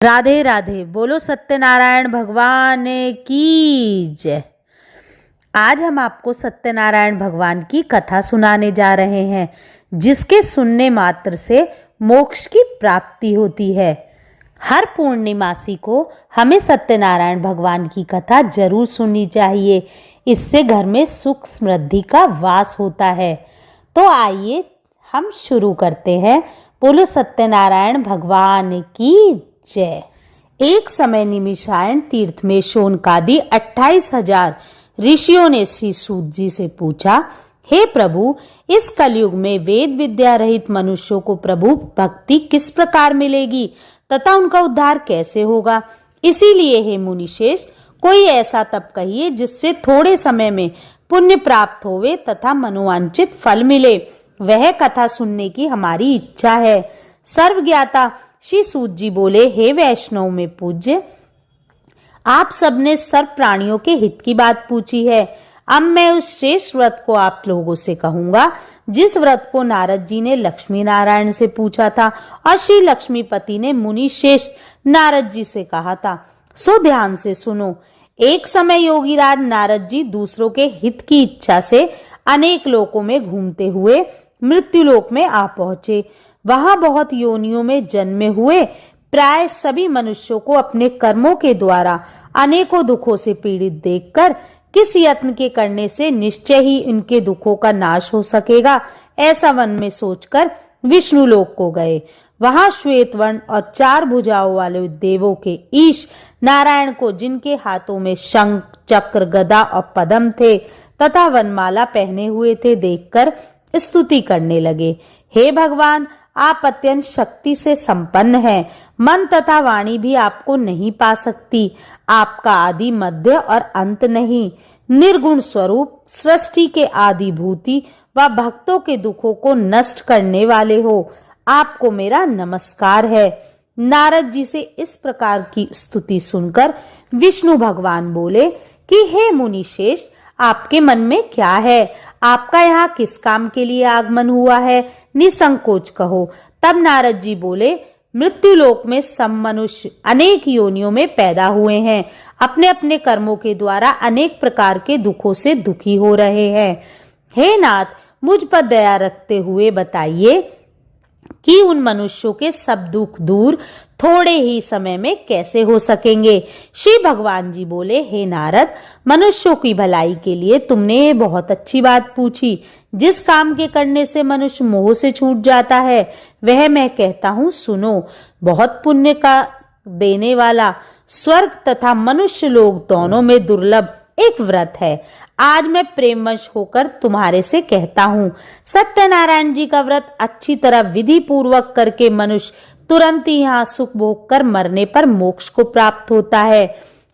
राधे राधे। बोलो सत्यनारायण भगवान की जय। आज हम आपको सत्यनारायण भगवान की कथा सुनाने जा रहे हैं, जिसके सुनने मात्र से मोक्ष की प्राप्ति होती है। हर पूर्णिमासी को हमें सत्यनारायण भगवान की कथा जरूर सुननी चाहिए। इससे घर में सुख समृद्धि का वास होता है। तो आइए हम शुरू करते हैं। बोलो सत्यनारायण भगवान की जय। एक समय निमिषायण तीर्थ में शोनकादि 28,000 ऋषियों ने श्री सूत जी से पूछा, हे प्रभु, इस कलयुग में वेद विद्या रहित मनुष्यों को प्रभु भक्ति किस प्रकार मिलेगी तथा उनका उद्धार कैसे होगा? इसीलिए हे मुनिश्रेष्ठ, कोई ऐसा तप कहिए जिससे थोड़े समय में पुण्य प्राप्त होवे तथा मनोवांछित फल मिले। वह कथा सुनने की हमारी इच्छा है। सर्वज्ञाता श्री सूत जी बोले, हे वैष्णव में पूज्य, आप सबने सर्व प्राणियों के हित की बात पूछी है। अब मैं उस श्रेष्ठ व्रत को आप लोगों से कहूंगा, जिस व्रत को नारद जी ने लक्ष्मी नारायण से पूछा था और श्री लक्ष्मीपति ने मुनि श्रेष्ठ नारद जी से कहा था। सो ध्यान से सुनो। एक समय योगीराज नारद जी दूसरों के हित की इच्छा से अनेक लोकों में घूमते हुए मृत्युलोक में आ पहुंचे। वहां बहुत योनियों में जन्मे हुए प्राय सभी मनुष्यों को अपने कर्मों के द्वारा अनेकों दुखों से पीड़ित देखकर किस यत्न के करने से निश्चय ही इनके दुखों का नाश हो सकेगा, ऐसा मन में सोचकर विष्णु लोक को गए। वहां श्वेत वर्ण और 4 भुजाओं वाले देवों के ईश नारायण को, जिनके हाथों में शंख, चक्र, गदा और पद्म थे तथा वनमाला पहने हुए थे, देखकर स्तुति करने लगे। हे भगवान, आप अत्यंत शक्ति से संपन्न हैं। मन तथा वाणी भी आपको नहीं पा सकती। आपका आदि, मध्य और अंत नहीं। निर्गुण स्वरूप, सृष्टि के आदिभूति व भक्तों के दुखों को नष्ट करने वाले हो। आपको मेरा नमस्कार है। नारद जी से इस प्रकार की स्तुति सुनकर विष्णु भगवान बोले कि हे मुनि श्रेष्ठ, आपके मन में क्या है? आपका यहाँ किस काम के लिए आगमन हुआ है? निसंकोच कहो। तब नारद जी बोले, मृत्युलोक में सब मनुष्य अनेक योनियों में पैदा हुए हैं। अपने अपने कर्मों के द्वारा अनेक प्रकार के दुखों से दुखी हो रहे हैं। हे नाथ, मुझ पर दया रखते हुए बताइए कि उन मनुष्यों के सब दुख दूर थोड़े ही समय में कैसे हो सकेंगे? श्री भगवान जी बोले, हे नारद, मनुष्यों की भलाई के लिए तुमने बहुत अच्छी बात पूछी। जिस काम के करने से मनुष्य मोह से छूट जाता है, वह मैं कहता हूँ, सुनो। बहुत पुण्य का देने वाला, स्वर्ग तथा मनुष्य लोग दोनों में दुर्लभ एक व्रत है। आज मैं प्रेमवश होकर तुम्हारे से कहता हूँ। सत्यनारायण जी का व्रत अच्छी तरह विधि पूर्वक करके मनुष्य तुरंत ही यहाँ सुख भोग कर मरने पर मोक्ष को प्राप्त होता है।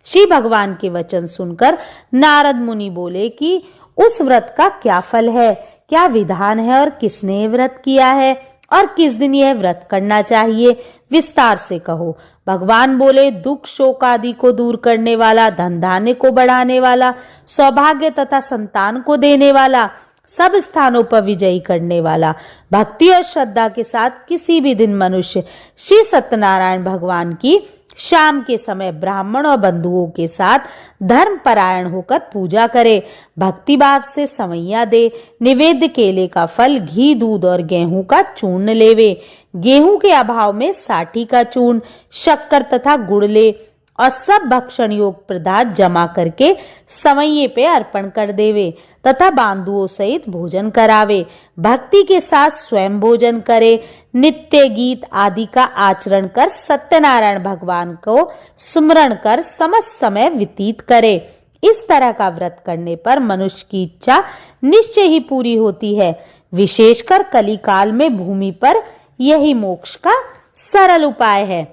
श्री भगवान के वचन सुनकर नारद मुनि बोले कि उस व्रत का क्या फल है, क्या विधान है और किसने ये व्रत किया है और किस दिन यह व्रत करना चाहिए? विस्तार से कहो। भगवान बोले, दुख शोक आदि को दूर करने वाला, धन धान्य को बढ़ाने वाला, सौभाग्य तथा संतान को देने वाला, सब स्थानों पर विजयी करने वाला, भक्ति और श्रद्धा के साथ किसी भी दिन मनुष्य श्री सत्यनारायण भगवान की शाम के समय ब्राह्मण और बंधुओं के साथ धर्म परायण होकर पूजा करे, भक्ति भाव से समैया दे, निवेद्य केले का फल, घी, दूध और गेहूं का चूर्ण लेवे, गेहूं के अभाव में साठी का चूर्ण, शक्कर तथा गुड़ ले और सब भक्षण योग पदार्थ जमा करके समैये पे अर्पण कर देवे तथा बांधुओं सहित भोजन करावे। भक्ति के साथ स्वयं भोजन करे, नित्य गीत आदि का आचरण कर सत्यनारायण भगवान को स्मरण कर समस्त समय व्यतीत करे। इस तरह का व्रत करने पर मनुष्य की इच्छा निश्चय ही पूरी होती है। विशेषकर कली काल में भूमि पर यही मोक्ष का सरल उपाय है।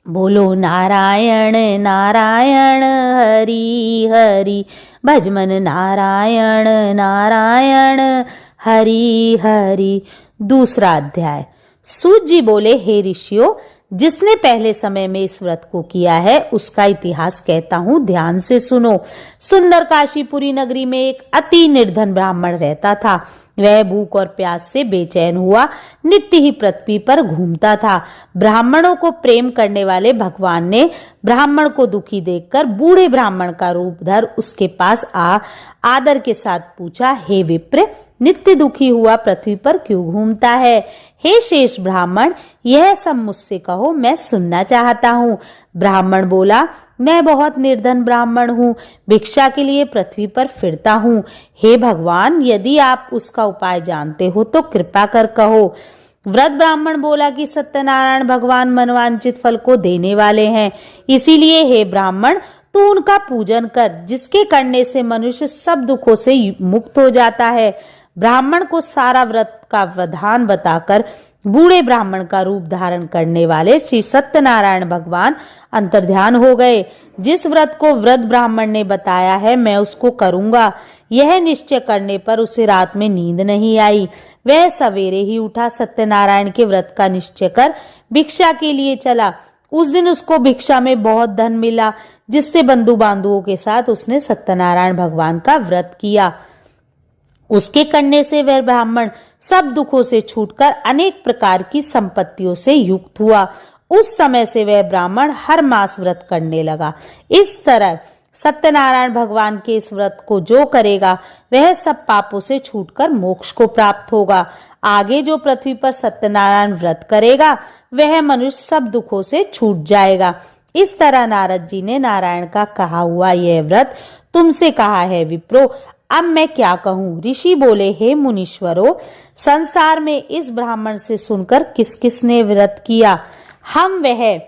बोलो नारायण नारायण हरि हरि, भजमन नारायण नारायण हरि हरि। दूसरा अध्याय। सूत जी बोले, हे ऋषियों, जिसने पहले समय में इस व्रत को किया है उसका इतिहास कहता हूँ, ध्यान से सुनो। सुंदर काशीपुरी नगरी में एक अति निर्धन ब्राह्मण रहता था। वह भूख और प्यास से बेचैन हुआ नित्य ही पृथ्वी पर घूमता था। ब्राह्मणों को प्रेम करने वाले भगवान ने ब्राह्मण को दुखी देखकर बूढ़े ब्राह्मण का रूप धर उसके पास आदर के साथ पूछा, हे विप्र, नित्य दुखी हुआ पृथ्वी पर क्यों घूमता है? हे शेष ब्राह्मण, यह सब मुझसे कहो, मैं सुनना चाहता हूँ। ब्राह्मण बोला, मैं बहुत निर्धन ब्राह्मण हूँ, भिक्षा के लिए पृथ्वी पर फिरता हूँ। हे भगवान, यदि आप उसका उपाय जानते हो तो कृपा कर कहो। व्रत ब्राह्मण बोला कि सत्यनारायण भगवान मनवांचित फल को देने वाले हैं, इसीलिए हे ब्राह्मण, तू उनका पूजन कर, जिसके करने से मनुष्य सब दुखों से मुक्त हो जाता है। ब्राह्मण को सारा व्रत का विधान बताकर बूढ़े ब्राह्मण का रूप धारण करने वाले श्री सत्यनारायण भगवान अंतर्ध्यान हो गए। जिस व्रत को व्रत ब्राह्मण ने बताया है मैं उसको करूंगा, यह निश्चय करने पर उसे रात में नींद नहीं आई। वह सवेरे ही उठा, सत्यनारायण के व्रत का निश्चय कर भिक्षा के लिए चला। उस दिन उसको भिक्षा में बहुत धन मिला, जिससे बंधु बांधुओं के साथ उसने सत्यनारायण भगवान का व्रत किया। उसके करने से वह ब्राह्मण सब दुखों से छूटकर अनेक प्रकार की संपत्तियों से युक्त हुआ। उस समय से वह ब्राह्मण हर मास व्रत करने लगा। इस तरह सत्यनारायण भगवान के इस व्रत को जो करेगा वह सब पापों से छूटकर मोक्ष को प्राप्त होगा। आगे जो पृथ्वी पर सत्यनारायण व्रत करेगा वह मनुष्य सब दुखों से छूट जाएगा। इस तरह नारद जी ने नारायण का कहा हुआ यह व्रत तुमसे कहा है विप्रो। अब मैं क्या कहूँ? ऋषि बोले, हे मुनीश्वरों, संसार में इस ब्राह्मण से सुनकर किस किस ने व्रत किया, हम वह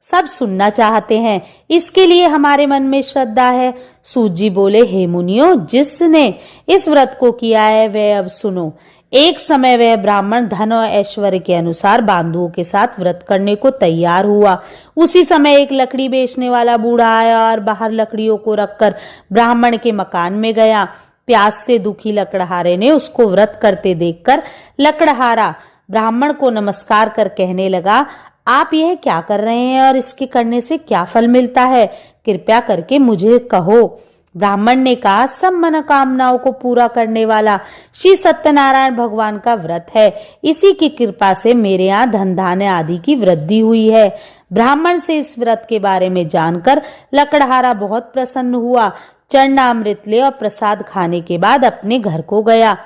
सब सुनना चाहते हैं। इसके लिए हमारे मन में श्रद्धा है। सूत जी बोले, हे मुनियों, जिसने इस व्रत को किया है वह अब सुनो। एक समय वह ब्राह्मण धन और ऐश्वर्य के अनुसार बांधुओं के साथ व्रत करने को तैयार हुआ। उसी समय एक लकड़ी बेचने वाला बूढ़ा आया और बाहर लकड़ियों को रखकर ब्राह्मण के मकान में गया। प्यास से दुखी लकड़हारे ने उसको व्रत करते देखकर लकड़हारा ब्राह्मण को नमस्कार कर कहने लगा, आप यह क्या कर रहे हैं और इसके करने से क्या फल मिलता है? कृपया करके मुझे कहो। ब्राह्मण ने कहा, सब मनोकामनाओं को पूरा करने वाला श्री सत्यनारायण भगवान का व्रत है। इसी की कृपा से मेरे यहाँ धन धान्य आदि की वृद्धि हुई है। ब्राह्मण से इस व्रत के बारे में जानकर लकड़हारा बहुत प्रसन्न हुआ। चरणामृत ले और प्रसाद खाने के बाद अपने घर को गया।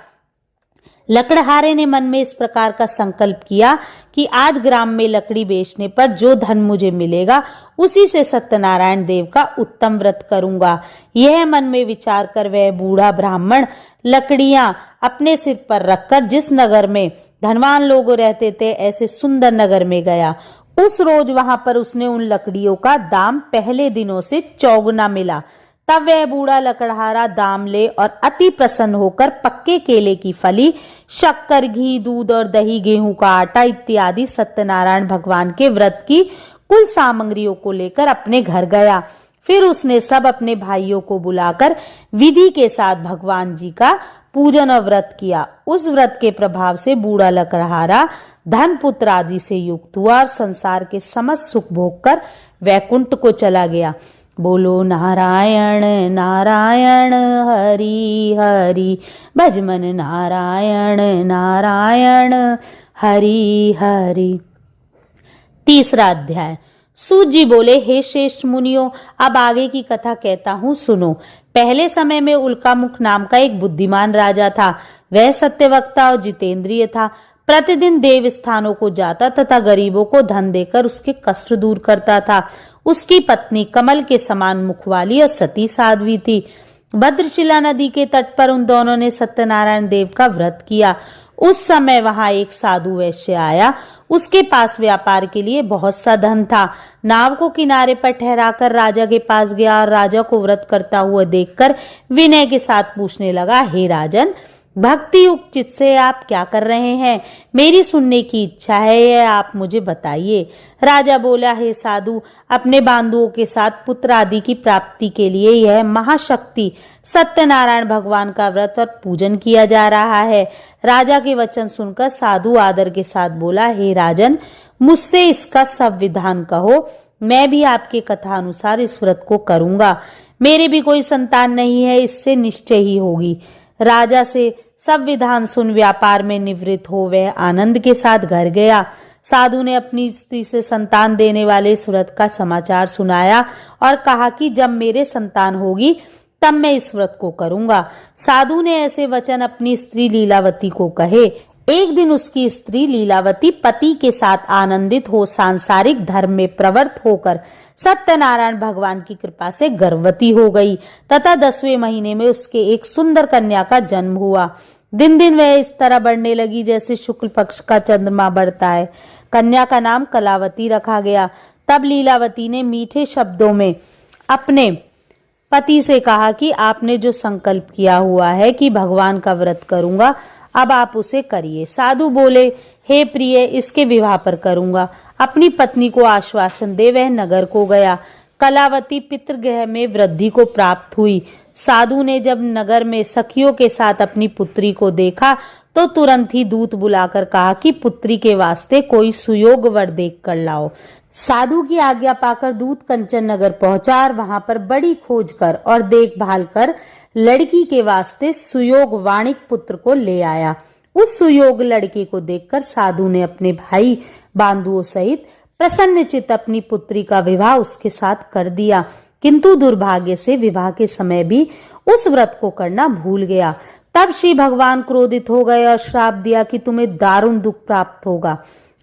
लकड़हारे ने मन में इस प्रकार का संकल्प किया कि आज ग्राम में लकड़ी बेचने पर जो धन मुझे मिलेगा उसी से सत्यनारायण देव का उत्तम व्रत करूंगा। यह मन में विचार कर वह बूढ़ा ब्राह्मण लकड़ियां अपने सिर पर रखकर जिस नगर में धनवान लोग रहते थे ऐसे सुंदर नगर में गया। उस रोज वहां पर उसने उन लकड़ियों का दाम पहले दिनों से चौगुना मिला। तब वह बूढ़ा लकड़हारा दाम ले और अति प्रसन्न होकर पक्के केले की फली, शक्कर, घी, दूध और दही, गेहूं का आटा इत्यादि सत्यनारायण भगवान के व्रत की कुल सामग्रियों को लेकर अपने घर गया। फिर उसने सब अपने भाइयों को बुलाकर विधि के साथ भगवान जी का पूजन और व्रत किया। उस व्रत के प्रभाव से बूढ़ा लकड़हारा धन पुत्र आदि से युक्त हुआ और संसार के समस्त सुख भोग कर वैकुंठ को चला गया। बोलो नारायण नारायण हरि हरि, भज मन नारायण नारायण हरि हरि। तीसरा अध्याय। सूत जी बोले, हे श्रेष्ठ मुनियों, अब आगे की कथा कहता हूँ, सुनो। पहले समय में उल्कामुख नाम का एक बुद्धिमान राजा था। वह सत्यवक्ता और जितेंद्रिय था। प्रतिदिन देव स्थानों को जाता तथा गरीबों को धन देकर उसके कष्ट दूर करता था। उसकी पत्नी कमल के समान मुख वाली और सती साध्वी थी। भद्रशिला नदी के तट पर उन दोनों ने सत्यनारायण देव का व्रत किया। उस समय वहां एक साधु वैश्य आया। उसके पास व्यापार के लिए बहुत सा धन था। नाव को किनारे पर ठहराकर राजा के पास गया और राजा को व्रत करता हुआ देखकर विनय के साथ पूछने लगा, हे राजन, भक्ति युक्त चित्त से आप क्या कर रहे हैं? मेरी सुनने की इच्छा है, यह आप मुझे बताइए। राजा बोला, हे साधु, अपने बांधुओं के साथ पुत्र आदि की प्राप्ति के लिए यह महाशक्ति सत्यनारायण भगवान का व्रत और पूजन किया जा रहा है। राजा के वचन सुनकर साधु आदर के साथ बोला, हे राजन, मुझसे इसका सब विधान कहो, मैं भी आपके कथा अनुसार इस व्रत को करूंगा। मेरे भी कोई संतान नहीं है, इससे निश्चय ही होगी। राजा से सब विधान सुन व्यापार में निवृत्त हो वह आनंद के साथ घर गया। साधु ने अपनी स्त्री से संतान देने वाले इस व्रत का समाचार सुनाया और कहा कि जब मेरे संतान होगी तब मैं इस व्रत को करूंगा। साधु ने ऐसे वचन अपनी स्त्री लीलावती को कहे। एक दिन उसकी स्त्री लीलावती पति के साथ आनंदित हो सांसारिक धर्म में प्रवृत्त होकर सत्यनारायण भगवान की कृपा से गर्भवती हो गई तथा 10वें महीने में उसके एक सुंदर कन्या का जन्म हुआ। दिन दिन वह इस तरह बढ़ने लगी जैसे शुक्ल पक्ष का चंद्रमा बढ़ता है। कन्या का नाम कलावती रखा गया। तब लीलावती ने मीठे शब्दों में अपने पति से कहा कि आपने जो संकल्प किया हुआ है कि भगवान का व्रत करूंगा, अब आप उसे करिए। साधु बोले, हे प्रिय, इसके विवाह पर करूंगा। अपनी पत्नी को आश्वासन दे वह नगर को गया। कलावती पितृगृह में वृद्धि को प्राप्त हुई। साधु ने जब नगर में सखियों के साथ अपनी पुत्री को देखा तो तुरंत ही दूत बुलाकर कहा कि पुत्री के वास्ते कोई सुयोग वर देख कर लाओ। साधु की आज्ञा पाकर दूत कंचन नगर पहुंचा और वहां पर बड़ी खोज कर और देखभाल कर लड़की के वास्ते सुयोग वाणिक पुत्र को ले आया। उस सुयोग लड़के को देखकर साधु ने अपने भाई बांधुओं सहित प्रसन्नचित्त अपनी पुत्री का विवाह उसके साथ कर दिया, किंतु दुर्भाग्य से विवाह के समय भी उस व्रत को करना भूल गया। तब श्री भगवान क्रोधित हो गए और श्राप दिया कि तुम्हें दारुण दुख प्राप्त होगा।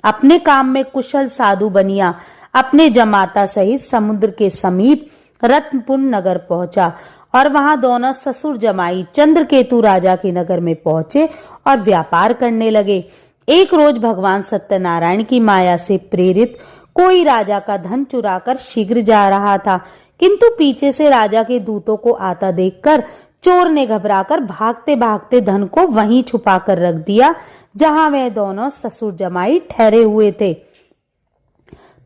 अपने काम में कुशल साधु बनिया अपने जमाता सहित समुद्र के समीप रत्नपुर नगर पहुंचा और वहां दोनों ससुर जमाई चंद्रकेतु राजा के नगर में पहुंचे और व्यापार करने लगे। एक रोज भगवान सत्यनारायण की माया से प्रेरित कोई राजा का धन चुराकर शीघ्र जा रहा था, किंतु पीछे से राजा के दूतों को आता देखकर चोर ने घबराकर भागते भागते धन को वहीं छुपा कर रख दिया जहां वे दोनों ससुर जमाई ठहरे हुए थे।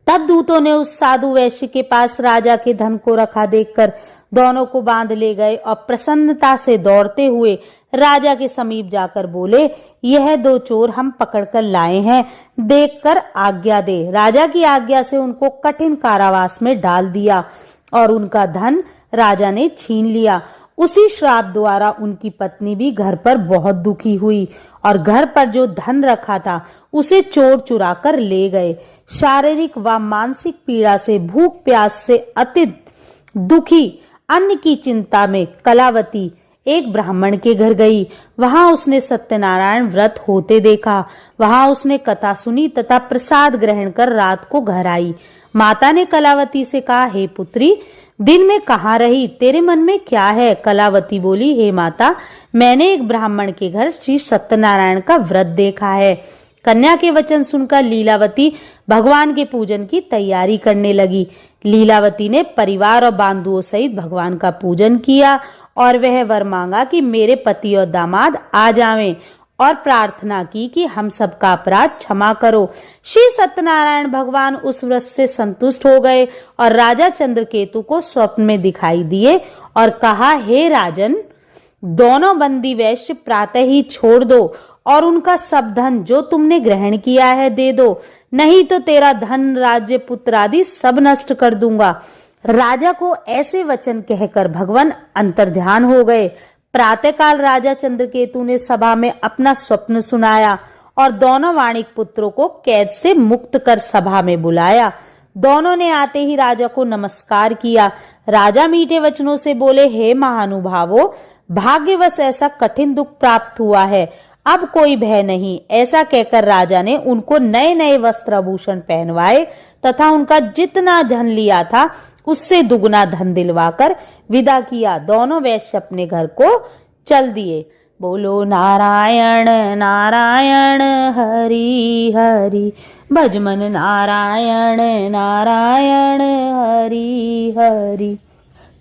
तब दूतों ने उस साधु वैश्य के पास राजा के धन को रखा देखकर दोनों को बांध ले गए और प्रसन्नता से दौड़ते हुए राजा के समीप जाकर बोले, यह दो चोर हम पकड़कर लाए हैं, देखकर आज्ञा दे। राजा की आज्ञा से उनको कठिन कारावास में डाल दिया और उनका धन राजा ने छीन लिया। उसी श्राप द्वारा उनकी पत्नी भी घर पर बहुत दुखी हुई और घर पर जो धन रखा था उसे चोर चुरा कर ले गए। शारीरिक व मानसिक पीड़ा से, भूख प्यास से अति दुखी, अन्न की चिंता में कलावती एक ब्राह्मण के घर गई। वहां उसने सत्यनारायण व्रत होते देखा। वहां उसने कथा सुनी तथा प्रसाद ग्रहण कर रात को घर आई। माता ने कलावती से कहा, हे पुत्री, दिन में कहाँ रही, तेरे मन में क्या है? कलावती बोली, हे माता, मैंने एक ब्राह्मण के घर श्री सत्यनारायण का व्रत देखा है। कन्या के वचन सुनकर लीलावती भगवान के पूजन की तैयारी करने लगी। लीलावती ने परिवार और बांधुओं सहित भगवान का पूजन किया और वह वर मांगा कि मेरे पति और दामाद आ जावें और प्रार्थना की कि हम सबका अपराध क्षमा करो। श्री सत्यनारायण भगवान उस व्रत से संतुष्ट हो गए और राजा चंद्रकेतु को स्वप्न में दिखाई दिए और कहा, हे राजन, दोनों बंदी वैश्य प्रातः ही छोड़ दो और उनका सब धन जो तुमने ग्रहण किया है दे दो, नहीं तो तेरा धन, राज्य, पुत्र आदि सब नष्ट कर दूंगा। राजा को ऐसे वचन कहकर भगवान अंतर्ध्यान हो गए। प्रातःकाल राजा चंद्रकेतु ने सभा में अपना स्वप्न सुनाया और दोनों वाणिक पुत्रों को कैद से मुक्त कर सभा में बुलाया। दोनों ने आते ही राजा को नमस्कार किया। राजा मीठे वचनों से बोले, हे महानुभावों, भाग्यवश ऐसा कठिन दुख प्राप्त हुआ है, अब कोई भय नहीं। ऐसा कहकर राजा ने उनको नए नए वस्त्र आभूषण पहनवाए तथा उनका जितना धन लिया था उससे दुगना धन दिलवाकर विदा किया। दोनों वैश्य अपने घर को चल दिए। बोलो नारायण नारायण हरि हरि, भजमन नारायण नारायण हरि हरि।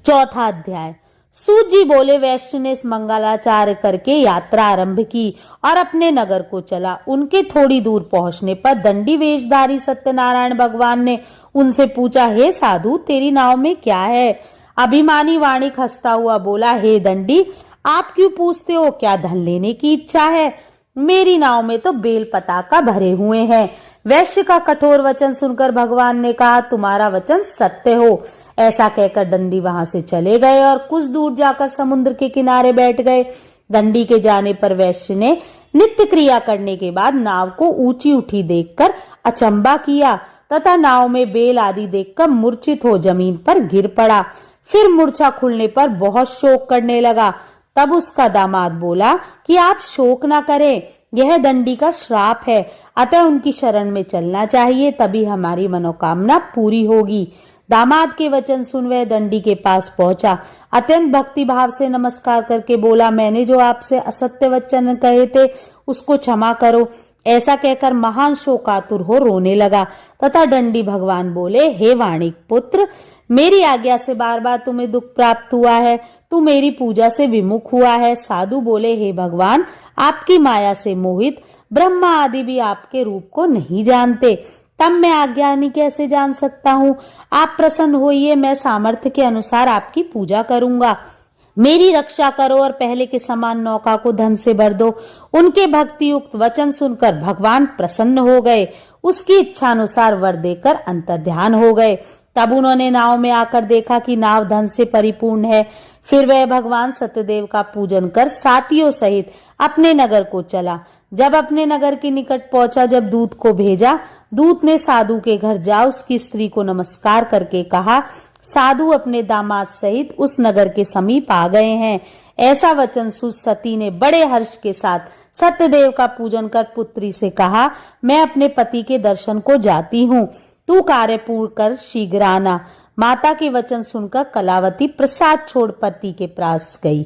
चौथा अध्याय। सूत जी बोले, वैश्य ने इस मंगलाचार्य करके यात्रा आरंभ की और अपने नगर को चला। उनके थोड़ी दूर पहुंचने पर दंडी वेशधारी सत्यनारायण भगवान ने उनसे पूछा, हे साधु, तेरी नाव में क्या है? अभिमानी वाणिक हंसता हुआ बोला, हे दंडी, आप क्यों पूछते हो? क्या धन लेने की इच्छा है? मेरी नाव में तो बेल पताका भरे हुए हैं। वैश्य का कठोर वचन सुनकर भगवान ने कहा, तुम्हारा वचन सत्य हो। ऐसा कहकर दंडी वहां से चले गए और कुछ दूर जाकर समुद्र के किनारे बैठ गए। दंडी के जाने पर वैश्य ने नित्य क्रिया करने के बाद नाव को ऊंची उठी देखकर अचंबा किया तथा नाव में बेल आदि देखकर मूर्छित हो जमीन पर गिर पड़ा। फिर मूर्छा खुलने पर बहुत शोक करने लगा। तब उसका दामाद बोला कि आप शोक ना करें, यह दंडी का श्राप है, अतः उनकी शरण में चलना चाहिए, तभी हमारी मनोकामना पूरी होगी। दामाद के वचन सुन वह दंडी के पास पहुंचा। अत्यंत भक्ति भाव से नमस्कार करके बोला, मैंने जो आपसे असत्य वचन कहे थे उसको क्षमा करो। ऐसा कहकर महान शोकातुर हो रोने लगा तथा दंडी भगवान बोले, हे वाणिक पुत्र, मेरी आज्ञा से बार बार तुम्हें दुख प्राप्त हुआ है, तू मेरी पूजा से विमुख हुआ है। साधु बोले, हे भगवान, आपकी माया से मोहित ब्रह्मा आदि भी आपके रूप को नहीं जानते, तब मैं आज्ञानी कैसे जान सकता हूँ। आप प्रसन्न होइए, मैं सामर्थ्य के अनुसार आपकी पूजा करूंगा। मेरी रक्षा करो और पहले के समान नौका को धन से भर दो। उनके भक्ति युक्त वचन सुनकर भगवान प्रसन्न हो गए, उसकी इच्छा अनुसार वर देकर अंतर्ध्यान हो गए। तब उन्होंने नाव में आकर देखा कि नाव धन से परिपूर्ण है। फिर वह भगवान सत्यदेव का पूजन कर साथियों सहित अपने नगर को चला। जब अपने नगर के निकट पहुंचा, जब दूत को भेजा, दूत ने साधु के घर जा उसकी स्त्री को नमस्कार करके कहा, साधु अपने दामाद सहित उस नगर के समीप आ गए हैं। ऐसा वचन सुन सती ने बड़े हर्ष के साथ सत्यदेव का पूजन कर पुत्री से कहा, मैं अपने पति के दर्शन को जाती हूँ, तू कार्य पूर्ण कर शीघ्र आना। माता के वचन सुनकर कलावती प्रसाद छोड़ पति के पास गई।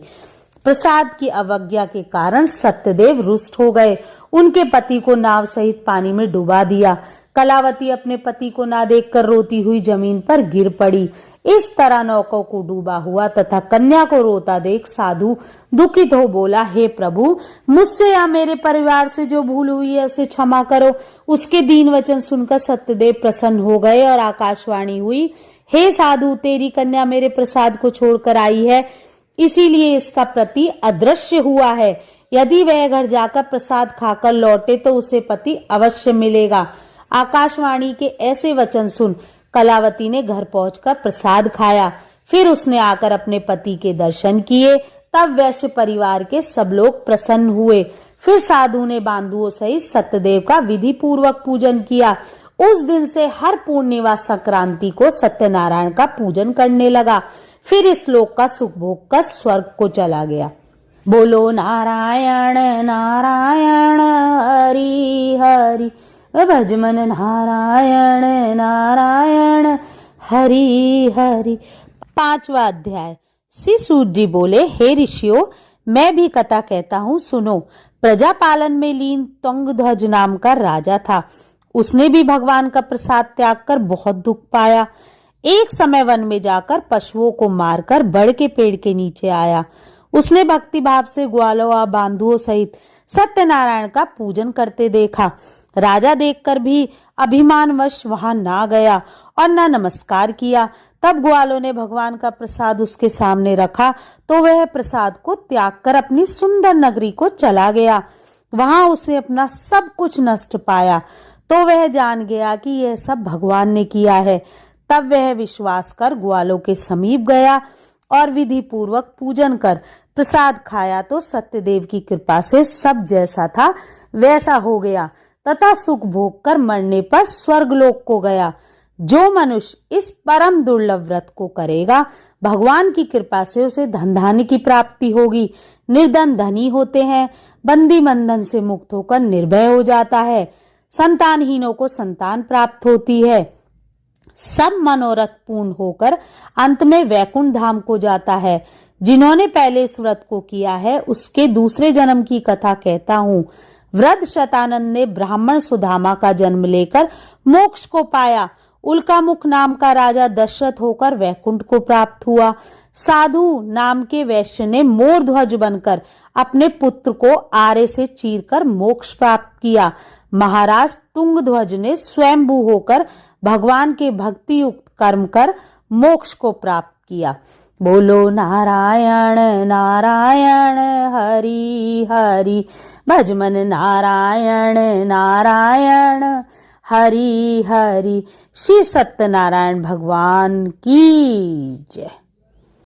प्रसाद की अवज्ञा के कारण सत्यदेव रुष्ट हो गए, उनके पति को नाव सहित पानी में डुबा दिया। कलावती अपने पति को ना देखकर रोती हुई जमीन पर गिर पड़ी। इस तरह नौका को डूबा हुआ तथा कन्या को रोता देख साधु दुखित हो बोला, हे प्रभु, मुझसे या मेरे परिवार से जो भूल हुई है उसे क्षमा करो। उसके दीन वचन सुनकर सत्यदेव प्रसन्न हो गए और आकाशवाणी हुई, हे साधु, तेरी कन्या मेरे प्रसाद को छोड़कर आई है, इसीलिए इसका प्रति अदृश्य हुआ है। यदि वह घर जाकर प्रसाद खाकर लौटे तो उसे पति अवश्य मिलेगा। आकाशवाणी के ऐसे वचन सुन कलावती ने घर पहुंचकर प्रसाद खाया। फिर उसने आकर अपने पति के दर्शन किए। तब वैश्य परिवार के सब लोग प्रसन्न हुए। फिर साधु ने बांधुओं सहित सत्यदेव का विधि पूर्वक पूजन किया। उस दिन से हर पूर्णिमा संक्रांति को सत्यनारायण का पूजन करने लगा। फिर इस लोक का सुख भोग कर स्वर्ग को चला गया। बोलो नारायण नारायण हरि हरि, भजमन नारायण नारायण हरि हरि। 5वां अध्याय। श्री सूत जी बोले, हे ऋषियों, मैं भी कथा कहता हूँ, सुनो। प्रजा पालन में लीन तुंगध्वज नाम का राजा था। उसने भी भगवान का प्रसाद त्याग कर बहुत दुख पाया। एक समय वन में जाकर पशुओं को मारकर बड़ के पेड़ के नीचे आया। उसने भक्ति भाव से ग्वालों और बांधुओं सहित सत्यनारायण का पूजन करते देखा। राजा देखकर भी अभिमानवश वहां ना गया और न नमस्कार किया। तब ग्वालों ने भगवान का प्रसाद उसके सामने रखा तो वह प्रसाद को त्याग कर अपनी सुंदर नगरी को चला गया। वहां उसे अपना सब कुछ नष्ट पाया तो वह जान गया कि यह सब भगवान ने किया है। तब वह विश्वास कर ग्वालों के समीप गया और विधि पूर्वक पूजन कर प्रसाद खाया तो सत्यदेव की कृपा से सब जैसा था वैसा हो गया तथा सुख भोग कर मरने पर स्वर्गलोक को गया। जो मनुष्य इस परम दुर्लभ व्रत को करेगा, भगवान की कृपा से उसे धन धान्य की प्राप्ति होगी। निर्धन धनी होते हैं, बंदी बंधन से मुक्त होकर निर्भय हो जाता है, संतानहीनों को संतान प्राप्त होती है, सब मनोरथ पूर्ण होकर अंत में वैकुंठ धाम को जाता है। जिन्होंने पहले इस व्रत को किया है उसके दूसरे जन्म की कथा कहता हूँ। वृद्ध शतानंद ने ब्राह्मण सुदामा का जन्म लेकर मोक्ष को पाया। उल्कामुख नाम का राजा दशरथ होकर वैकुंठ को प्राप्त हुआ। साधु नाम के वैश्य ने मोर ध्वज बनकर अपने पुत्र को आरे से चीरकर मोक्ष प्राप्त किया। महाराज तुंगध्वज ने स्वयंभू होकर भगवान के भक्ति युक्त कर्म कर मोक्ष को प्राप्त किया। बोलो नारायण नारायण हरि हरि, भजमन नारायण नारायण हरि हरि। श्री सत्यनारायण भगवान की जय।